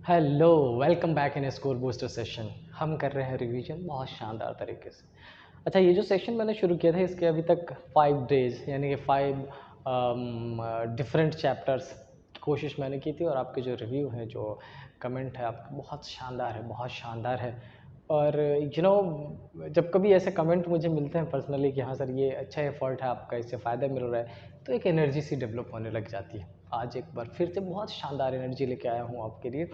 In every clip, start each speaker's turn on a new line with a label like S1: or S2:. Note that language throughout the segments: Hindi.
S1: Hello, welcome back in score booster session. हम कर रहे हैं रिवीजन बहुत शानदार तरीके से। अच्छा, ये जो सेशन मैंने शुरू किया था इसके अभी तक 5 डेज यानी कि 5 डिफरेंट चैप्टर्स की कोशिश मैंने की थी, और आपके जो रिव्यू है, जो कमेंट है आपका, बहुत शानदार है, बहुत शानदार है। और जब कभी ऐसे कमेंट मुझे मिलते हैं पर्सनली कि हाँ सर ये अच्छा एफर्ट है आपका, इससे फ़ायदा मिल रहा है, तो एक एनर्जी सी डेवलप होने लग जाती है। आज एक बार फिर से बहुत शानदार एनर्जी लेके आया हूँ आपके लिए।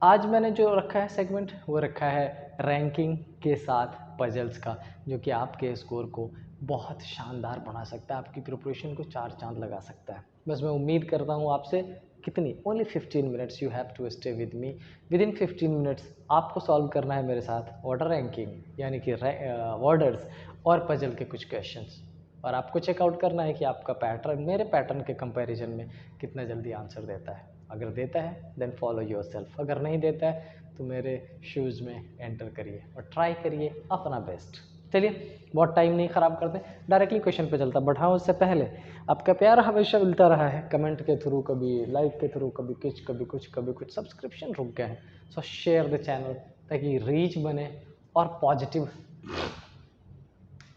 S1: आज मैंने जो रखा है सेगमेंट, वो रखा है रैंकिंग के साथ पजल्स का, जो कि आपके स्कोर को बहुत शानदार बना सकता है, आपकी प्रिपरेशन को 4 चांद लगा सकता है। बस मैं उम्मीद करता हूँ आपसे, कितनी, only 15 minutes you have to stay with me. Within 15 minutes आपको सॉल्व करना है मेरे साथ ऑर्डर रैंकिंग यानी कि ऑर्डर्स और पजल के कुछ क्वेश्चंस, और आपको चेकआउट करना है कि आपका पैटर्न मेरे पैटर्न के कंपैरिजन में कितना जल्दी आंसर देता है। अगर देता है देन फॉलो योरसेल्फ, अगर नहीं देता है तो मेरे शूज़ में एंटर करिए और ट्राई करिए अपना बेस्ट। चलिए, बहुत टाइम नहीं ख़राब करते, डायरेक्टली क्वेश्चन पे चलता। बट हाँ, उससे पहले आपका प्यार हमेशा मिलता रहा है कमेंट के थ्रू, कभी लाइक के थ्रू, कभी कुछ कभी कुछ कभी कुछ। सब्सक्रिप्शन रुक गए हैं, सो शेयर द चैनल ताकि रीच बने और पॉजिटिव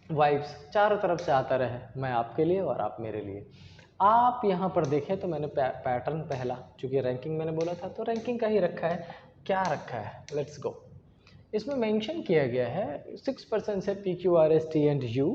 S1: वाइब्स चारों तरफ से आता रहे, मैं आपके लिए और आप मेरे लिए। आप यहाँ पर देखें तो मैंने पैटर्न पहला, चूँकि रैंकिंग मैंने बोला था तो रैंकिंग का ही रखा है। क्या रखा है, लेट्स गो। इसमें मेंशन किया गया है 6% है P Q R S T and U,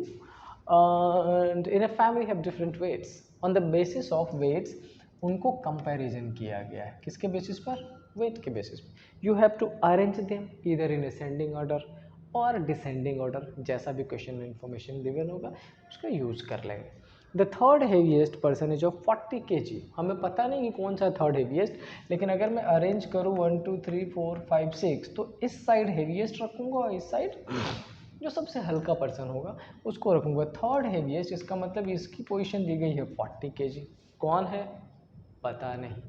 S1: and in a family have different weights. On the basis of weights उनको कंपैरिजन किया गया है। किसके बेसिस पर? वेट के बेसिस पर। You have to arrange them either in ascending order और डिसेंडिंग ऑर्डर, जैसा भी क्वेश्चन में इंफॉर्मेशन गिवन होगा उसका यूज़ कर लेंगे। The third heaviest person is of 40 kg। हमें पता नहीं कि कौन सा थर्ड हेवीएस्ट, लेकिन अगर मैं अरेंज करूँ 1 2 3 4 5 6 तो इस साइड हेवीएस्ट रखूँगा और इस साइड जो सबसे हल्का पर्सन होगा उसको रखूँगा थर्ड हेवीएस्ट। इसका मतलब इसकी पोजीशन दी गई है 40 kg। कौन है पता नहीं।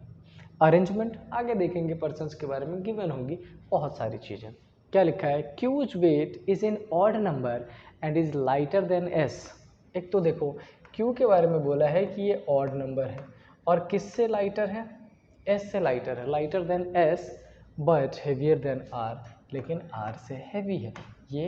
S1: अरेंजमेंट आगे देखेंगे, पर्सन्स के बारे में गिवन होगी बहुत सारी चीज़ें। क्या लिखा है? Q's weight is in odd number and is lighter than S. एक तो देखो, क्यू के बारे में बोला है कि ये ऑड नंबर है और किससे लाइटर है? एस से लाइटर है, lighter than S but heavier than R, लेकिन आर से हैवी है। ये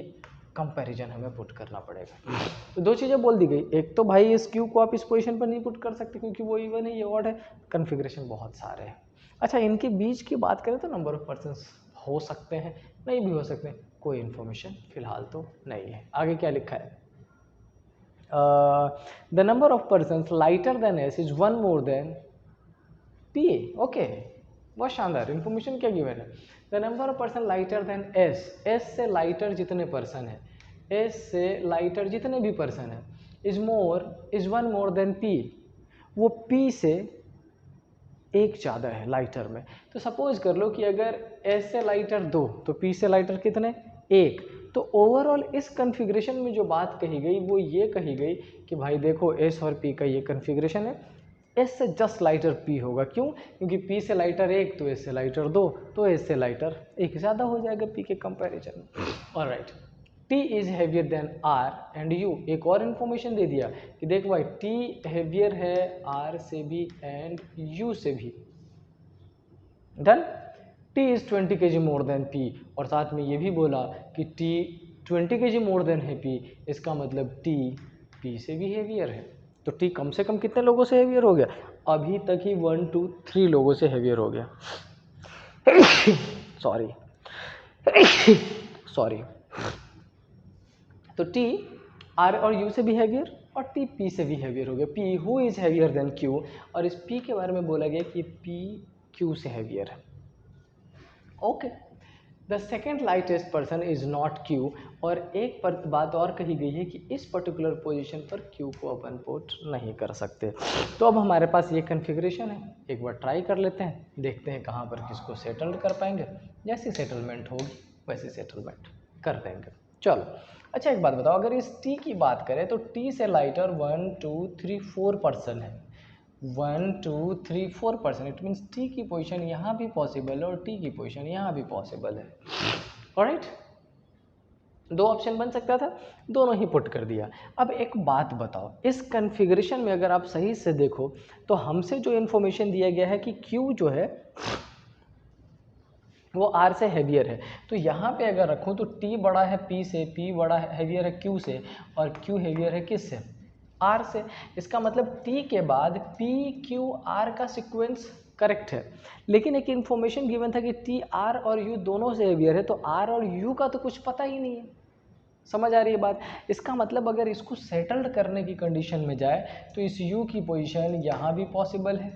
S1: कंपैरिजन हमें पुट करना पड़ेगा। तो दो चीज़ें बोल दी गई, एक तो भाई इस क्यू को आप इस पोजीशन पर नहीं पुट कर सकते क्योंकि वो इवन है, ये ऑड है, कन्फिग्रेशन बहुत सारे हैं। अच्छा, इनके बीच की बात करें तो नंबर ऑफ पर्सन्स हो सकते हैं, नहीं भी हो सकते हैं, कोई इन्फॉर्मेशन फिलहाल तो नहीं है। आगे क्या लिखा है? The number of persons lighter than S is 1 more than P. Okay, बहुत शानदार इन्फॉर्मेशन। क्या गिवन है? The number of person lighter than S, S से लाइटर जितने पर्सन है, एस से लाइटर जितने भी पर्सन है, इज 1 मोर देन पी, वो पी से एक ज़्यादा है लाइटर में। तो सपोज कर लो कि अगर एस से लाइटर 2 तो पी से लाइटर कितने? 1। तो ओवरऑल इस कन्फिग्रेशन में जो बात कही गई वो ये कही गई कि भाई देखो एस और पी का ये कन्फिग्रेशन है, एस से जस्ट लाइटर पी होगा। क्यों? क्योंकि पी से लाइटर 1 तो एस से लाइटर 2 तो एस से लाइटर 1 ज़्यादा हो जाएगा पी के कंपैरिजन में। Alright, T is heavier than R and U। एक और इन्फॉर्मेशन दे दिया कि देख भाई T हैवियर है R से भी एंड U से भी। Done. T is 20 kg more than P, और साथ में ये भी बोला कि T 20 kg मोर देन है P, इसका मतलब T P से भी हैवियर है। तो T कम से कम कितने लोगों से हैवियर हो गया? अभी तक ही 1 2 3 लोगों से हैवियर हो गया। Sorry sorry. तो T R और U से भी हैवियर और T P से भी हैवियर हो गया। P who is heavier than Q, और इस P के बारे में बोला गया कि P Q से हैवियर है। Okay, the second lightest person is not Q, और एक बात और कही गई है कि इस पर्टिकुलर पोजीशन पर Q को अपन पुट नहीं कर सकते। तो अब हमारे पास ये कन्फिग्रेशन है, एक बार ट्राई कर लेते हैं, देखते हैं कहाँ पर किसको सेटल कर पाएंगे। जैसी सेटलमेंट होगी वैसी सेटलमेंट कर देंगे। चलो, अच्छा एक बात बताओ, अगर इस T की बात करें तो T से लाइटर 1 2 3 4 पर्सन है। 1 2 3 4%, इट मीन्स T की पोजीशन यहाँ भी पॉसिबल है और T की पोजीशन यहाँ भी पॉसिबल है। ऑलराइट, दो ऑप्शन बन सकता था, दोनों ही पुट कर दिया। अब एक बात बताओ, इस कन्फिग्रेशन में अगर आप सही से देखो तो हमसे जो इन्फॉर्मेशन दिया गया है कि Q जो है वो R से हैवियर है। तो यहाँ पे अगर रखूँ तो T बड़ा है P से, P बड़ा हैवियर है Q से, और Q हैवियर है किस से? R से। इसका मतलब T के बाद P Q R का सीक्वेंस करेक्ट है, लेकिन एक इन्फॉर्मेशन गिवन था कि T R और U दोनों से हैवियर है, तो R और U का तो कुछ पता ही नहीं है। समझ आ रही है बात? इसका मतलब अगर इसको सेटल्ड करने की कंडीशन में जाए तो इस U की पोजीशन यहाँ भी पॉसिबल है,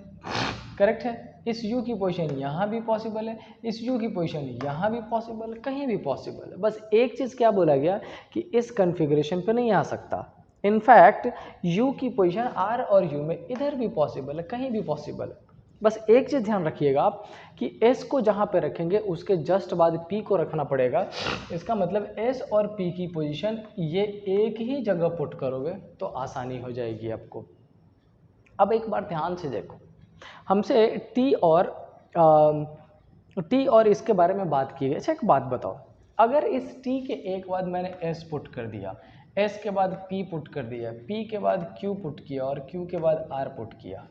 S1: करेक्ट है, इस U की पोजीशन यहाँ भी पॉसिबल है, इस U की पोजीशन यहाँ भी पॉसिबल है, कहीं भी पॉसिबल है। बस एक चीज़ क्या बोला गया कि इस कन्फिग्रेशन पे नहीं आ सकता। इनफैक्ट U की पोजीशन R और U में इधर भी पॉसिबल है, कहीं भी पॉसिबल है। बस एक चीज़ ध्यान रखिएगा आप कि S को जहाँ पे रखेंगे उसके जस्ट बाद P को रखना पड़ेगा। इसका मतलब S और P की पोजीशन ये एक ही जगह पुट करोगे तो आसानी हो जाएगी आपको। अब एक बार ध्यान से देखो, हमसे T और इसके बारे में बात की गई। अच्छा एक बात बताओ, अगर इस T के एक बाद मैंने S पुट कर दिया, S के बाद P पुट कर दिया, P के बाद Q पुट किया और Q के बाद R पुट किया,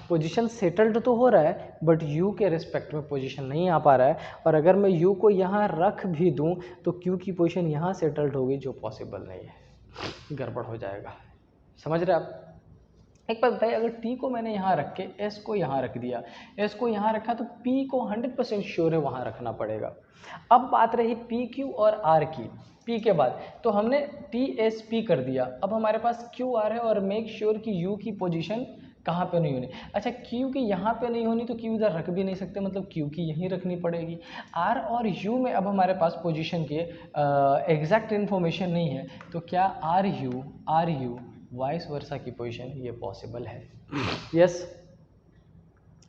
S1: पोजीशन सेटल्ड तो हो रहा है बट U के रिस्पेक्ट में पोजीशन नहीं आ पा रहा है। और अगर मैं U को यहाँ रख भी दूँ तो Q की पोजीशन यहाँ सेटल्ड होगी, जो पॉसिबल नहीं है, गड़बड़ हो जाएगा। समझ रहे आप? एक बात बताइए, अगर T को मैंने यहाँ रख के S को यहाँ रख दिया, S को यहाँ रखा तो P को 100% श्योर है वहाँ रखना पड़ेगा। अब बात रही PQ और R की, P के बाद तो हमने TSP कर दिया, अब हमारे पास QR है और मेक श्योर कि U की पोजीशन कहाँ पे नहीं होनी। अच्छा Q की यहाँ पे नहीं होनी तो Q इधर रख भी नहीं सकते, मतलब Q की यहीं रखनी पड़ेगी। R और U में अब हमारे पास पोजीशन के एग्जैक्ट इन्फॉर्मेशन नहीं है, तो क्या RU वाइस वर्सा की पोजीशन ये पॉसिबल है? यस।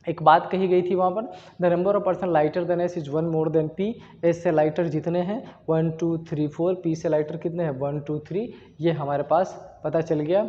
S1: एक बात कही गई थी वहाँ पर, the number of person lighter than S is 1 more than P. S से लाइटर जितने हैं 1 2 3 4, पी से लाइटर कितने हैं 1 2 3, ये हमारे पास पता चल गया।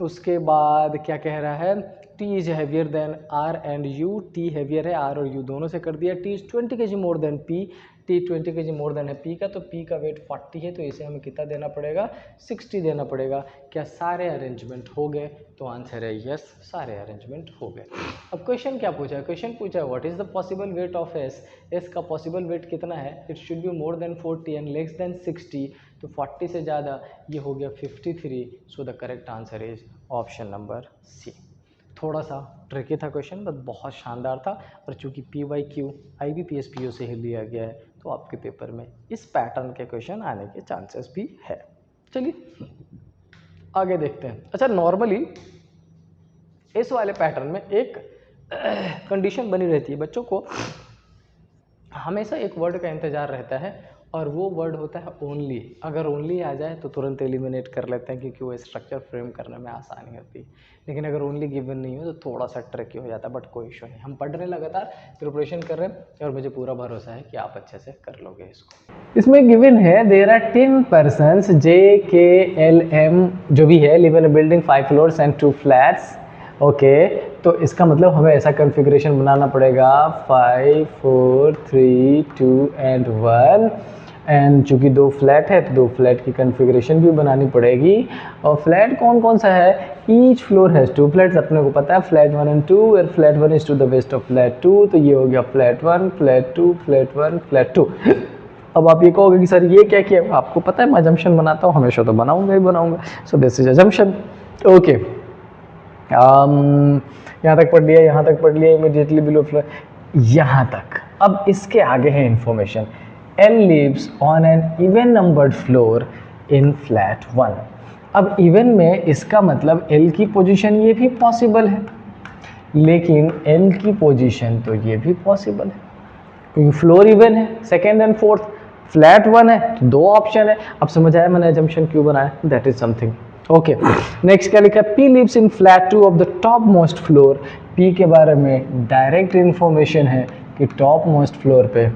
S1: उसके बाद क्या कह रहा है, T is heavier than R and U, T heavier है R और U दोनों से कर दिया। T is 20 kg more than P, T 20 kg more than है P का, तो P का वेट 40 है, तो इसे हमें कितना देना पड़ेगा 60 देना पड़ेगा। क्या सारे अरेंजमेंट हो गए? तो आंसर है यस, सारे अरेंजमेंट हो गए। अब क्वेश्चन क्या पूछा है? क्वेश्चन पूछा है what is the possible weight of S, S का पॉसिबल वेट कितना है? It should be more than 40 and less than 60, तो 40 से ज़्यादा ये हो गया 53, so the correct answer is option number C. थोड़ा सा ट्रिकी था क्वेश्चन बट बहुत शानदार था, और चूंकि PYQ IBPS PO से ही लिया गया है तो आपके पेपर में इस पैटर्न के क्वेश्चन आने के चांसेस भी है। चलिए आगे देखते हैं। अच्छा नॉर्मली इस वाले पैटर्न में एक कंडीशन बनी रहती है, बच्चों को हमेशा एक वर्ड का इंतज़ार रहता है और वो वर्ड होता है ओनली। अगर ओनली आ जाए तो तुरंत एलिमिनेट कर लेते हैं क्योंकि वो स्ट्रक्चर फ्रेम करने में आसानी होती है, लेकिन अगर ओनली गिवन नहीं हो तो थोड़ा सा ट्रिकी हो जाता है, बट कोई इशू नहीं। हम पढ़ रहे हैं, लगातार प्रिपरेशन कर रहे हैं और मुझे पूरा भरोसा है कि आप अच्छे से कर लोगे इसको। इसमें गिवन है देयर आर 10 पर्सन्स JKLM जो भी है live in a building 5 floors and 2 flats. Okay तो इसका मतलब हमें ऐसा कॉन्फ़िगरेशन बनाना पड़ेगा 5 4 3 2 एंड 1, एंड चूँकि 2 फ्लैट है तो 2 फ्लैट की कॉन्फ़िगरेशन भी बनानी पड़ेगी। और फ्लैट कौन कौन सा है? ईच फ्लोर हैज़ 2 फ्लैट्स, अपने को पता है फ्लैट 1 एंड 2, और flat 1 is to the west of flat 2, तो ये हो गया फ्लैट 1 फ्लैट 2 फ्लैट 1 फ्लैट 2। अब आप ये कहोगे कि सर ये क्या किया? आपको पता है मैं अजम्पशन बनाता हूँ, हमेशा तो बनाऊंगा ही बनाऊंगा, so this is assumption. Okay यहाँ तक पढ़ लिया, यहाँ तक पढ़ लिया, इमीडिएटली बिलो फ्लोर यहाँ तक। अब इसके आगे है information, L lives on an even numbered floor in flat 1। अब इवन में इसका मतलब L की पोजीशन ये भी पॉसिबल है, लेकिन L की पोजीशन तो ये भी पॉसिबल है क्योंकि फ्लोर इवन है, सेकेंड एंड फोर्थ, फ्लैट 1 है तो 2 ऑप्शन है। अब समझ आया मैंने अजम्पशन क्यों बनाया, that is something. Okay next क्या लिखा है? P lives in flat 2 of the top most floor। P के बारे में डायरेक्ट इन्फॉर्मेशन है कि टॉप मोस्ट फ्लोर पे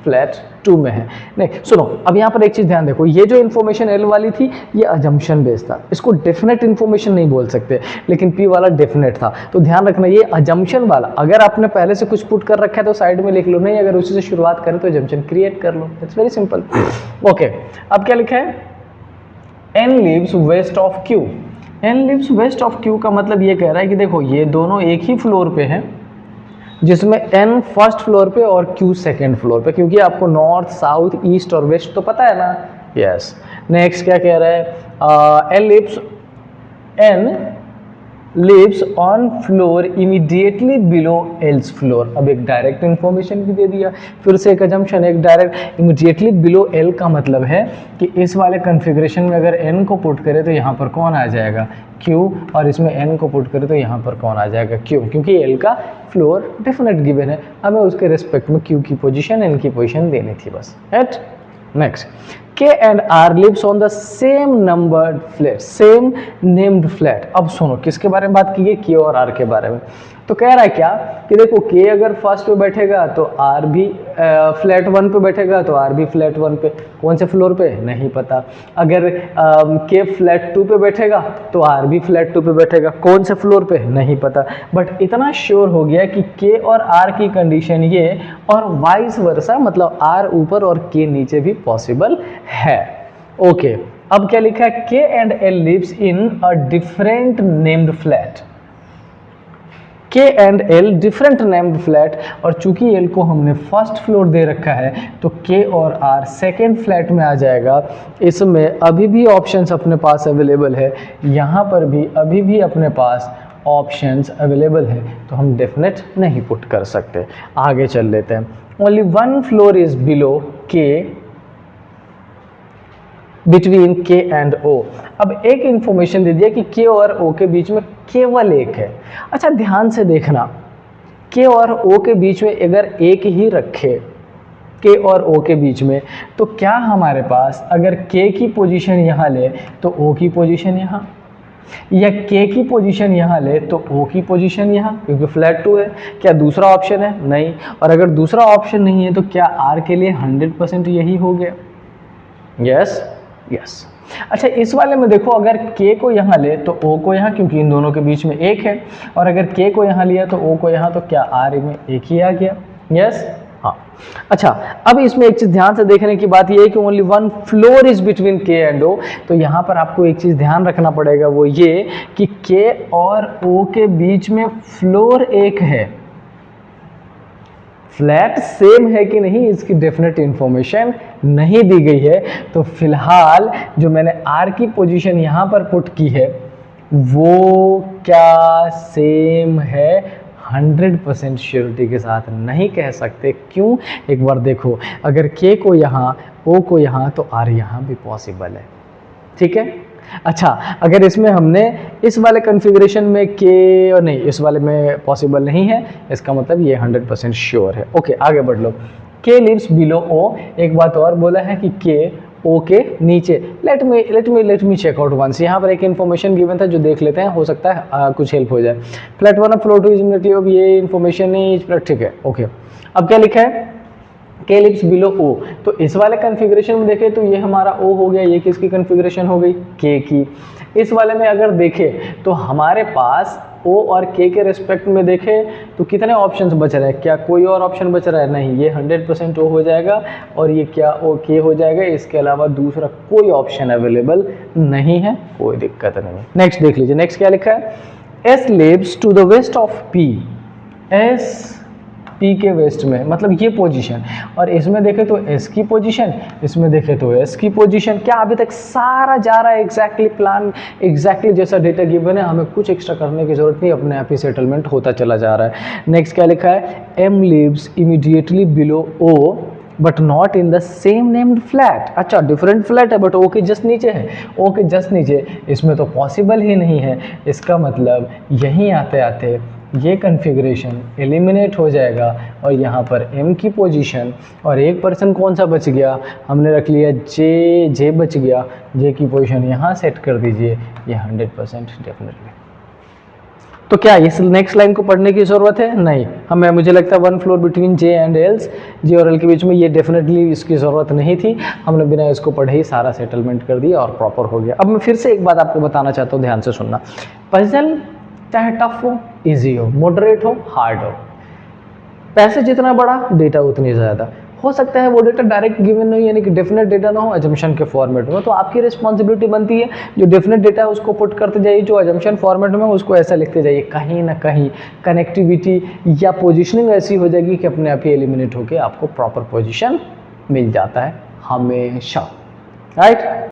S1: फ्लैट 2 में है। नहीं सुनो, अब यहाँ पर एक चीज़ ध्यान देखो, ये जो इन्फॉर्मेशन L वाली थी ये अजम्पशन बेस्ड था, इसको डेफिनेट इन्फॉर्मेशन नहीं बोल सकते, लेकिन P वाला डेफिनेट था। तो ध्यान रखना ये अजम्पशन वाला, अगर आपने पहले से कुछ पुट कर रखा है तो साइड में लिख लो, नहीं अगर उसी से शुरुआत करें तो अजम्पशन क्रिएट कर लो, इट्स वेरी सिंपल। ओके अब क्या लिखा है? N lives west of Q। N lives west of Q का मतलब ये कह रहा है कि देखो ये दोनों एक ही फ्लोर पे हैं, जिसमें n फर्स्ट फ्लोर पे और q सेकेंड फ्लोर पे, क्योंकि आपको नॉर्थ साउथ ईस्ट और वेस्ट तो पता है ना। यस। नेक्स्ट क्या कह रहा है, n lives on floor immediately below L's floor। अब एक डायरेक्ट इंफॉर्मेशन भी दे दिया, फिर से एक अजम्पशन, एक डायरेक्ट इमीडिएटली बिलो L का मतलब है कि इस वाले कॉन्फ़िगरेशन में अगर n को पुट करें तो यहाँ पर कौन आ जाएगा, Q, और इसमें n को पुट करें तो यहाँ पर कौन आ जाएगा, Q, क्योंकि L का फ्लोर डेफिनेट गिवन है, हमें उसके रिस्पेक्ट में Q की पोजीशन, n की पोजीशन देनी थी बस। Right. Next, K and R lives on the same numbered flat, same named flat। अब सुनो किसके बारे में बात की है, K और R के बारे में। तो कह रहा है क्या कि देखो K अगर फर्स्ट पे बैठेगा तो R भी फ्लैट 1 पे बैठेगा तो R भी फ्लैट 1 पे, कौन से फ्लोर पे नहीं पता। अगर K फ्लैट 2 पे बैठेगा तो R भी फ्लैट 2 पे बैठेगा, कौन से फ्लोर पे नहीं पता। बट इतना श्योर हो गया कि K और R की कंडीशन ये और वाइस वर्सा, मतलब R ऊपर और K नीचे भी पॉसिबल है। ओके, अब क्या लिखा है, K and L lives in a different named flat। K and L different named flat, और चूंकि L को हमने फर्स्ट फ्लोर दे रखा है तो K और R सेकेंड फ्लैट में आ जाएगा। इसमें अभी भी ऑप्शंस अपने पास अवेलेबल है, यहाँ पर भी अभी भी अपने पास ऑप्शंस अवेलेबल है, तो हम डेफिनेट नहीं पुट कर सकते। आगे चल लेते हैं। Only one floor is below K between K and O। अब एक इंफॉर्मेशन दे दिया कि K और O के बीच में केवल एक है। अच्छा ध्यान से देखना, K और O के बीच में अगर एक ही रखे, K और O के बीच में, तो क्या हमारे पास अगर K की पोजीशन यहाँ ले तो O की पोजीशन यहाँ, या K की पोजीशन यहाँ ले तो O की पोजीशन यहाँ, क्योंकि फ्लैट 2 है। क्या दूसरा ऑप्शन है? नहीं। और अगर दूसरा ऑप्शन नहीं है तो क्या R के लिए 100% यही हो गया? Yes yes. अच्छा इस वाले में देखो, अगर K को यहाँ ले तो O को यहाँ, क्योंकि इन दोनों के बीच में एक है, और अगर K को यहाँ लिया तो O को यहाँ, तो क्या R में एक ही आ गया? यस हाँ। अच्छा अब इसमें एक चीज़ ध्यान से देखने की बात यह है कि only one floor is between K and O। तो यहाँ पर आपको एक चीज़ ध्यान रखना पड़ेगा, वो ये कि K और O के बीच में फ्लोर एक है, फ्लैट सेम है कि नहीं इसकी डेफिनेट इंफॉर्मेशन नहीं दी गई है। तो फिलहाल जो मैंने R की पोजीशन यहाँ पर पुट की है वो क्या सेम है, 100% श्योरिटी के साथ नहीं कह सकते। क्यों? एक बार देखो, अगर K को यहाँ, O को यहाँ, तो R यहाँ भी पॉसिबल है। ठीक है। अच्छा अगर इसमें हमने इस वाले कॉन्फ़िगरेशन में K, और नहीं इस वाले में पॉसिबल नहीं है, इसका मतलब ये 100% श्योर है। ओके आगे बढ़ लो। K lives below O। एक बात और बोला है कि K O के नीचे। Let me check out once. यहाँ पर एक इन्फॉर्मेशन गिवन था जो देख लेते हैं, हो सकता है कुछ हेल्प हो जाए। फ्लैट 1 और फ्लोर 2 इज, अब ये इन्फॉर्मेशन नहीं, ठीक है। ओके अब क्या लिखा है, K लिव्स बिलो O। तो इस वाले कॉन्फ़िगरेशन में देखें तो ये हमारा O हो गया, ये किसकी कॉन्फ़िगरेशन हो गई, K की। इस वाले में अगर देखें तो हमारे पास O और K के रिस्पेक्ट में देखें तो कितने ऑप्शंस बच रहे हैं, क्या कोई और ऑप्शन बच रहा है? नहीं, ये 100% O हो जाएगा और ये क्या OK हो जाएगा। इसके अलावा दूसरा कोई ऑप्शन अवेलेबल नहीं है, कोई दिक्कत नहीं। नेक्स्ट देख लीजिए, नेक्स्ट क्या लिखा है, S lives to the west of P। S P के वेस्ट में, मतलब ये पोजीशन, और इसमें देखें तो S की पोजीशन, इसमें देखें तो S की पोजीशन। क्या अभी तक सारा जा रहा है एग्जैक्टली प्लान, एग्जैक्टली जैसा डेटा गिवन है, हमें कुछ एक्स्ट्रा करने की जरूरत नहीं, अपने आप ही सेटलमेंट होता चला जा रहा है। नेक्स्ट क्या लिखा है, M lives immediately below O but not in the same named flat. अच्छा डिफरेंट फ्लैट है बट O के जस्ट नीचे है, O के जस्ट नीचे, इसमें तो पॉसिबल ही नहीं है। इसका मतलब यहीं आते आते ये कॉन्फ़िगरेशन एलिमिनेट हो जाएगा और यहाँ पर M की पोजीशन, और एक पर्सन कौन सा बच गया, हमने रख लिया J बच गया, J की पोजीशन यहाँ सेट कर दीजिए, ये 100% डेफिनेटली। तो क्या इस नेक्स्ट लाइन को पढ़ने की ज़रूरत है? नहीं, हमें मुझे लगता है one floor between J and L, J और L के बीच में, ये डेफिनेटली इसकी ज़रूरत नहीं थी, हमने बिना इसको पढ़े ही सारा सेटलमेंट कर दिया और प्रॉपर हो गया। अब मैं फिर से एक बात आपको बताना चाहता हूँ, ध्यान से सुनना। पजल चाहे टफ हो, इजी हो, मॉडरेट हो, हार्ड हो, पैसे जितना बड़ा डेटा उतनी ज़्यादा, हो सकता है वो डेटा डायरेक्ट गिवन नहीं, यानी कि डेफिनेट डेटा ना हो, अजम्पशन के फॉर्मेट में, तो आपकी रिस्पॉन्सिबिलिटी बनती है जो डेफिनेट डेटा है उसको पुट करते जाइए, जो अजम्पशन फॉर्मेट में उसको ऐसा लिखते जाइए। कहीं ना कहीं कनेक्टिविटी या पोजिशनिंग ऐसी हो जाएगी कि अपने आप ही एलिमिनेट होकर आपको प्रॉपर पोजिशन मिल जाता है हमेशा, राइट।